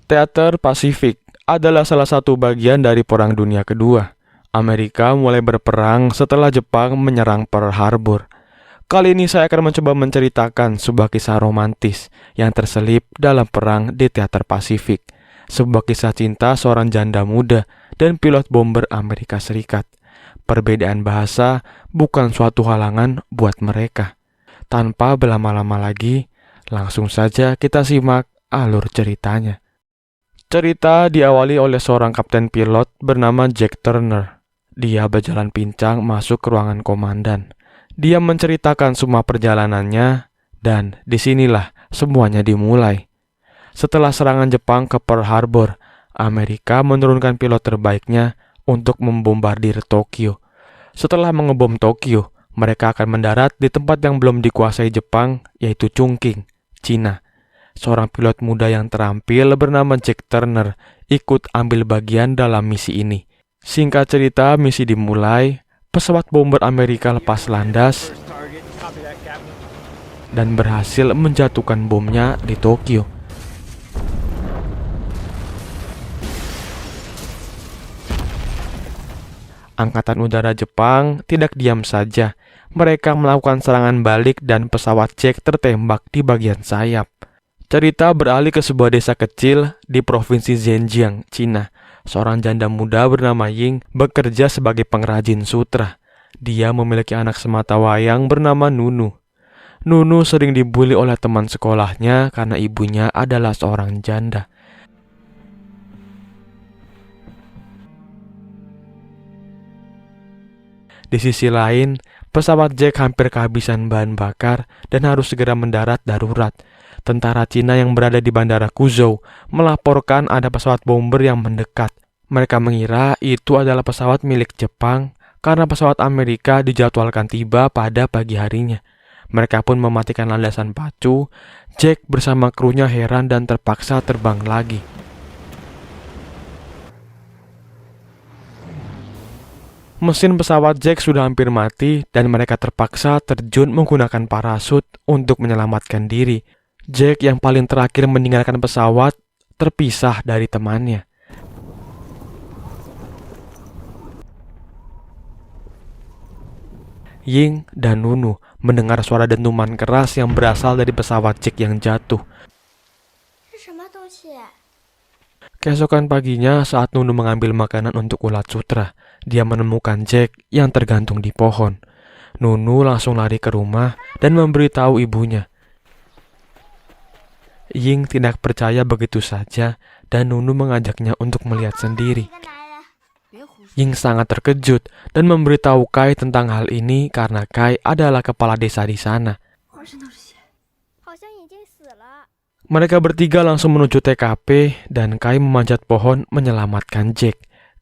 Teater Pasifik adalah salah satu bagian dari Perang Dunia Kedua. Amerika mulai berperang setelah Jepang menyerang Pearl Harbor. Kali ini saya akan mencoba menceritakan sebuah kisah romantis yang terselip dalam perang di Teater Pasifik. Sebuah kisah cinta seorang janda muda dan pilot bomber Amerika Serikat. Perbedaan bahasa bukan suatu halangan buat mereka. Tanpa berlama-lama lagi, langsung saja kita simak alur ceritanya. Cerita diawali oleh seorang kapten pilot bernama Jack Turner. Dia berjalan pincang masuk ke ruangan komandan. Dia menceritakan semua perjalanannya, dan disinilah semuanya dimulai. Setelah serangan Jepang ke Pearl Harbor, Amerika menurunkan pilot terbaiknya untuk membombardir Tokyo. Setelah mengebom Tokyo, mereka akan mendarat di tempat yang belum dikuasai Jepang, yaitu Chungking, Cina. Seorang pilot muda yang terampil bernama Jack Turner ikut ambil bagian dalam misi ini. Singkat cerita, misi dimulai. Pesawat bomber Amerika lepas landas dan berhasil menjatuhkan bomnya di Tokyo. Angkatan Udara Jepang tidak diam saja. Mereka melakukan serangan balik dan pesawat Jack tertembak di bagian sayap. Cerita beralih ke sebuah desa kecil di provinsi Zhejiang, Cina. Seorang janda muda bernama Ying bekerja sebagai pengrajin sutra. Dia memiliki anak sematawayang bernama Nunu. Nunu sering dibully oleh teman sekolahnya karena ibunya adalah seorang janda. Di sisi lain, pesawat Jack hampir kehabisan bahan bakar dan harus segera mendarat darurat. Tentara Cina yang berada di Bandara Kuzhou melaporkan ada pesawat bomber yang mendekat. Mereka mengira itu adalah pesawat milik Jepang karena pesawat Amerika dijadwalkan tiba pada pagi harinya. Mereka pun mematikan landasan pacu. Jack bersama krunya heran dan terpaksa terbang lagi. Mesin pesawat Jack sudah hampir mati dan mereka terpaksa terjun menggunakan parasut untuk menyelamatkan diri. Jack yang paling terakhir meninggalkan pesawat terpisah dari temannya. Ying dan Nunu mendengar suara dentuman keras yang berasal dari pesawat Jack yang jatuh. Keesokan paginya saat Nunu mengambil makanan untuk ulat sutra, dia menemukan Jack yang tergantung di pohon. Nunu langsung lari ke rumah dan memberitahu ibunya. Ying tidak percaya begitu saja dan Nunu mengajaknya untuk melihat sendiri. Ying sangat terkejut dan memberitahu Kai tentang hal ini karena Kai adalah kepala desa di sana. Mereka bertiga langsung menuju TKP dan Kai memanjat pohon menyelamatkan Jack.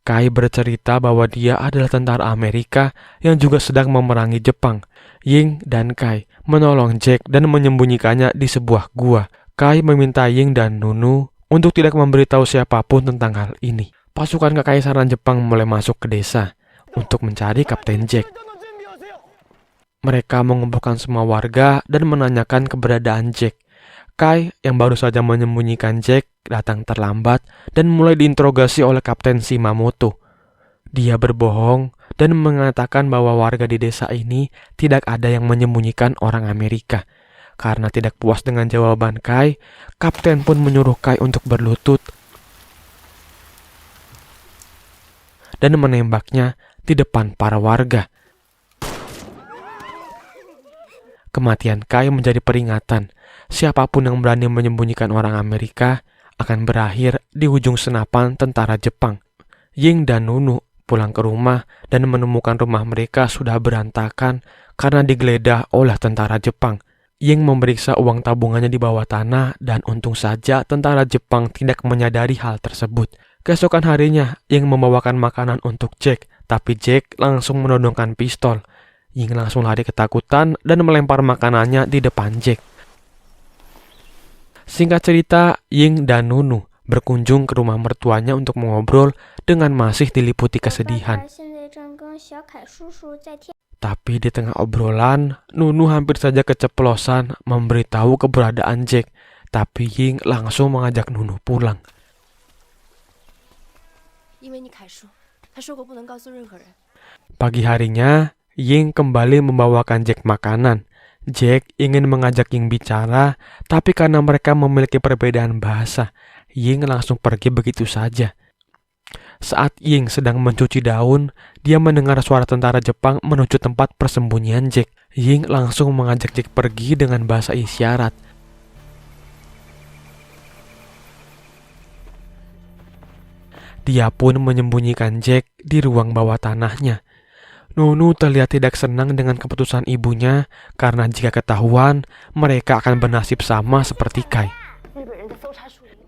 Kai bercerita bahwa dia adalah tentara Amerika yang juga sedang memerangi Jepang. Ying dan Kai menolong Jack dan menyembunyikannya di sebuah gua. Kai meminta Ying dan Nunu untuk tidak memberitahu siapapun tentang hal ini. Pasukan kekaisaran Jepang mulai masuk ke desa untuk mencari Kapten Jack. Mereka mengumpulkan semua warga dan menanyakan keberadaan Jack. Kai yang baru saja menyembunyikan Jack datang terlambat dan mulai diinterogasi oleh Kapten Shimamoto. Dia berbohong dan mengatakan bahwa warga di desa ini tidak ada yang menyembunyikan orang Amerika. Karena tidak puas dengan jawaban Kai, Kapten pun menyuruh Kai untuk berlutut dan menembaknya di depan para warga. Kematian Kai menjadi peringatan. Siapapun yang berani menyembunyikan orang Amerika akan berakhir di ujung senapan tentara Jepang. Ying dan Nunu pulang ke rumah dan menemukan rumah mereka sudah berantakan karena digeledah oleh tentara Jepang. Ying memeriksa uang tabungannya di bawah tanah dan untung saja tentara Jepang tidak menyadari hal tersebut. Keesokan harinya, Ying membawakan makanan untuk Jack, tapi Jack langsung menodongkan pistol. Ying langsung lari ketakutan dan melempar makanannya di depan Jack. Singkat cerita, Ying dan Nunu berkunjung ke rumah mertuanya untuk mengobrol dengan masih diliputi kesedihan. Tapi di tengah obrolan, Nunu hampir saja keceplosan memberitahu keberadaan Jack. Tapi Ying langsung mengajak Nunu pulang. 因为你楷叔，他说过不能告诉任何人。 Pagi harinya, Ying kembali membawakan Jack makanan. Jack ingin mengajak Ying bicara, tapi karena mereka memiliki perbedaan bahasa, Ying langsung pergi begitu saja. Saat Ying sedang mencuci daun, dia mendengar suara tentara Jepang menuju tempat persembunyian Jack. Ying langsung mengajak Jack pergi dengan bahasa isyarat. Dia pun menyembunyikan Jack di ruang bawah tanahnya. Nunu terlihat tidak senang dengan keputusan ibunya karena jika ketahuan, mereka akan bernasib sama seperti Kai.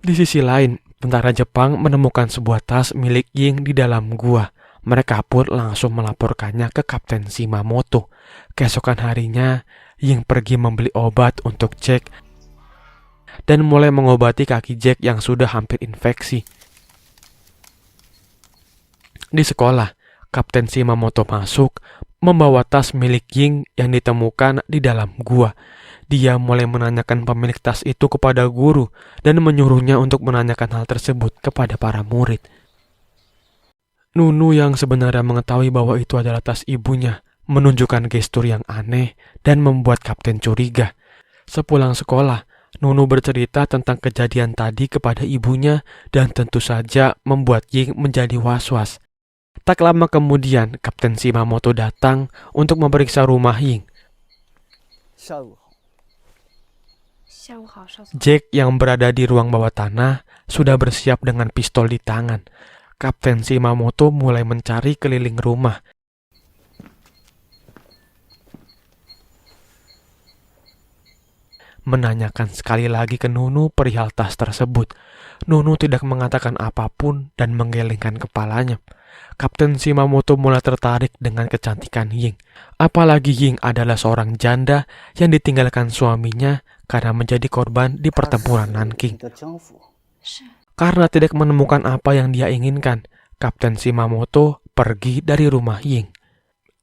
Di sisi lain, tentara Jepang menemukan sebuah tas milik Ying di dalam gua. Mereka pun langsung melaporkannya ke Kapten Shimamoto. Keesokan harinya, Ying pergi membeli obat untuk Jack dan mulai mengobati kaki Jack yang sudah hampir infeksi. Di sekolah, Kapten Shimamoto masuk, membawa tas milik Ying yang ditemukan di dalam gua. Dia mulai menanyakan pemilik tas itu kepada guru dan menyuruhnya untuk menanyakan hal tersebut kepada para murid. Nunu yang sebenarnya mengetahui bahwa itu adalah tas ibunya, menunjukkan gestur yang aneh dan membuat Kapten curiga. Sepulang sekolah, Nunu bercerita tentang kejadian tadi kepada ibunya dan tentu saja membuat Ying menjadi was-was. Tak lama kemudian, Kapten Shimamoto datang untuk memeriksa rumah Ying. Jack yang berada di ruang bawah tanah sudah bersiap dengan pistol di tangan. Kapten Shimamoto mulai mencari keliling rumah. Menanyakan sekali lagi ke Nunu perihal tas tersebut. Nunu tidak mengatakan apapun dan menggelengkan kepalanya. Kapten Shimamoto mulai tertarik dengan kecantikan Ying. Apalagi Ying adalah seorang janda yang ditinggalkan suaminya karena menjadi korban di pertempuran Nanking. Karena tidak menemukan apa yang dia inginkan, Kapten Shimamoto pergi dari rumah Ying.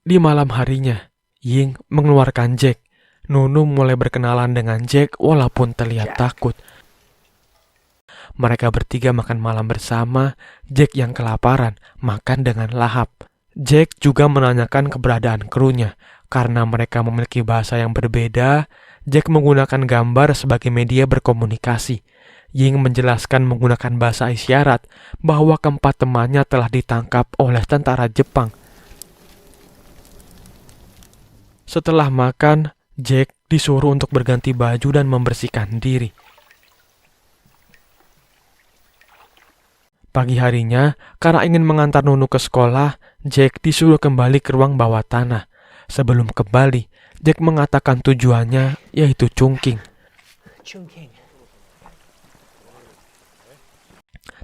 Di malam harinya, Ying mengeluarkan Jack. Nunu mulai berkenalan dengan Jack walaupun terlihat takut. Mereka bertiga makan malam bersama. Jack yang kelaparan makan dengan lahap. Jack juga menanyakan keberadaan krunya. Karena mereka memiliki bahasa yang berbeda, Jack menggunakan gambar sebagai media berkomunikasi. Ying menjelaskan menggunakan bahasa isyarat bahwa keempat temannya telah ditangkap oleh tentara Jepang. Setelah makan, Jack disuruh untuk berganti baju dan membersihkan diri. Pagi harinya, karena ingin mengantar Nunu ke sekolah, Jack disuruh kembali ke ruang bawah tanah. Sebelum kembali, Jack mengatakan tujuannya, yaitu Chungking.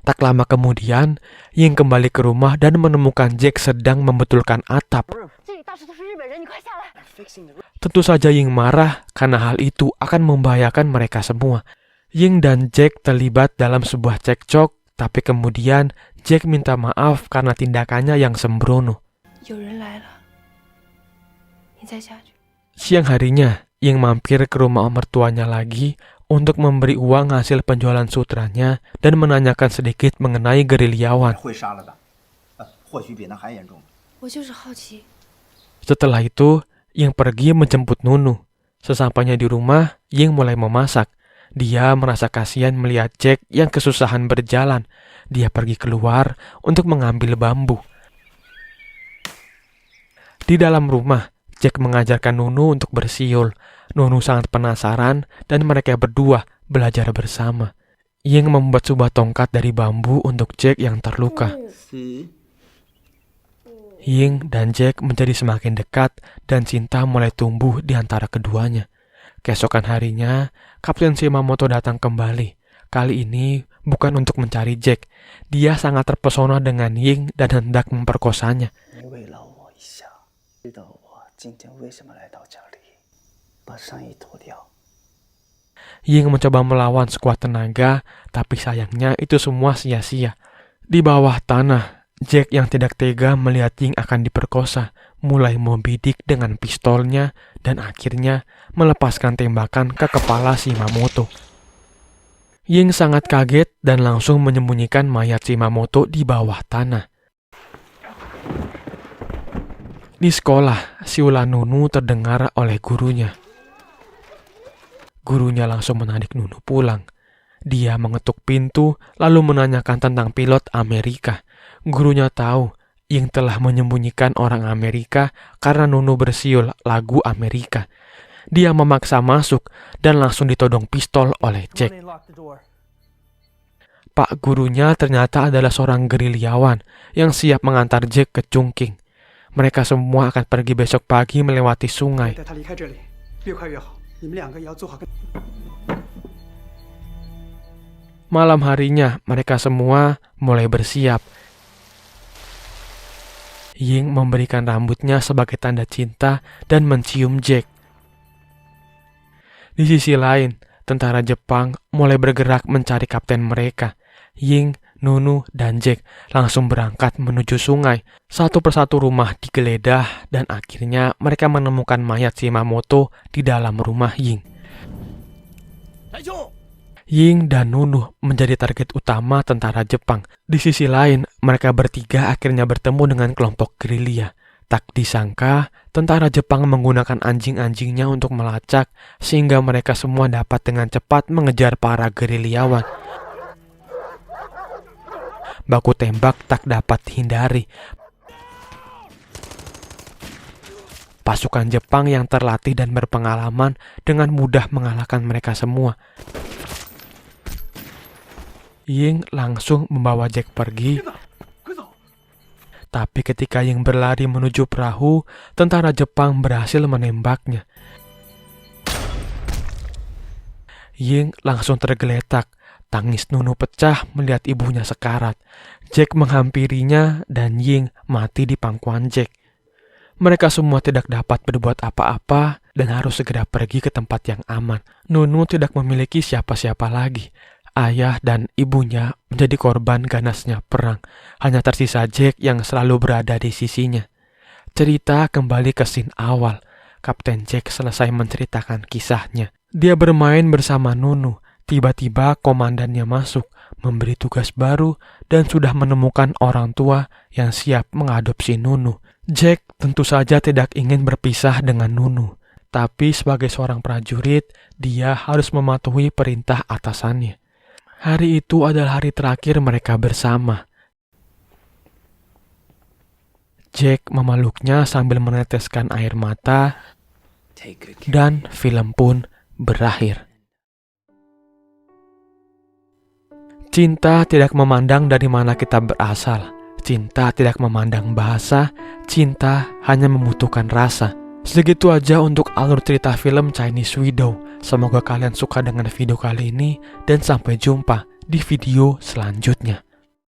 Tak lama kemudian, Ying kembali ke rumah dan menemukan Jack sedang membetulkan atap. Tentu saja Ying marah karena hal itu akan membahayakan mereka semua. Ying dan Jack terlibat dalam sebuah cekcok. Tapi kemudian Jack minta maaf karena tindakannya yang sembrono. Siang harinya, Ying mampir ke rumah mertuanya lagi untuk memberi uang hasil penjualan sutranya dan menanyakan sedikit mengenai gerilyawan. Setelah itu, Ying pergi menjemput Nunu. Sesampainya di rumah, Ying mulai memasak. Dia merasa kasihan melihat Jack yang kesusahan berjalan. Dia pergi keluar untuk mengambil bambu. Di dalam rumah, Jack mengajarkan Nunu untuk bersiul. Nunu sangat penasaran dan mereka berdua belajar bersama. Ying membuat sebuah tongkat dari bambu untuk Jack yang terluka. Ying dan Jack menjadi semakin dekat dan cinta mulai tumbuh di antara keduanya. Keesokan harinya, Kapten Shimamoto datang kembali. Kali ini bukan untuk mencari Jack. Dia sangat terpesona dengan Ying dan hendak memperkosanya. Ying mencoba melawan sekuat tenaga, tapi sayangnya itu semua sia-sia. Di bawah tanah, Jack yang tidak tega melihat Ying akan diperkosa, mulai membidik dengan pistolnya dan akhirnya melepaskan tembakan ke kepala Shimamoto. Ying sangat kaget dan langsung menyembunyikan mayat Shimamoto di bawah tanah. Di sekolah, siulan Nunu terdengar oleh gurunya. Gurunya langsung menarik Nunu pulang. Dia mengetuk pintu lalu menanyakan tentang pilot Amerika. Gurunya tahu Ying telah menyembunyikan orang Amerika karena Nunu bersiul lagu Amerika. Dia memaksa masuk dan langsung ditodong pistol oleh Jack. Pak gurunya ternyata adalah seorang gerilyawan yang siap mengantar Jack ke Chungking. Mereka semua akan pergi besok pagi melewati sungai. Malam harinya, mereka semua mulai bersiap. Ying memberikan rambutnya sebagai tanda cinta dan mencium Jack. Di sisi lain, tentara Jepang mulai bergerak mencari kapten mereka. Ying, Nunu, dan Jack langsung berangkat menuju sungai. Satu persatu rumah digeledah dan akhirnya mereka menemukan mayat Shimamoto di dalam rumah Ying. Ying dan Nunu menjadi target utama tentara Jepang. Di sisi lain, mereka bertiga akhirnya bertemu dengan kelompok gerilya. Tak disangka, tentara Jepang menggunakan anjing-anjingnya untuk melacak sehingga mereka semua dapat dengan cepat mengejar para gerilyawan. Baku tembak tak dapat dihindari. Pasukan Jepang yang terlatih dan berpengalaman dengan mudah mengalahkan mereka semua. Ying langsung membawa Jack pergi. Tapi ketika Ying berlari menuju perahu, tentara Jepang berhasil menembaknya. Ying langsung tergeletak. Tangis Nunu pecah melihat ibunya sekarat. Jack menghampirinya dan Ying mati di pangkuan Jack. Mereka semua tidak dapat berbuat apa-apa dan harus segera pergi ke tempat yang aman. Nunu tidak memiliki siapa-siapa lagi. Ayah dan ibunya menjadi korban ganasnya perang. Hanya tersisa Jack yang selalu berada di sisinya. Cerita kembali ke scene awal. Kapten Jack selesai menceritakan kisahnya. Dia bermain bersama Nunu. Tiba-tiba komandannya masuk, memberi tugas baru, dan sudah menemukan orang tua yang siap mengadopsi Nunu. Jack tentu saja tidak ingin berpisah dengan Nunu. Tapi sebagai seorang prajurit, dia harus mematuhi perintah atasannya. Hari itu adalah hari terakhir mereka bersama. Jack memeluknya sambil meneteskan air mata, dan film pun berakhir. Cinta tidak memandang dari mana kita berasal. Cinta tidak memandang bahasa. Cinta hanya membutuhkan rasa. Segitu aja untuk alur cerita film Chinese Widow. Semoga kalian suka dengan video kali ini dan sampai jumpa di video selanjutnya.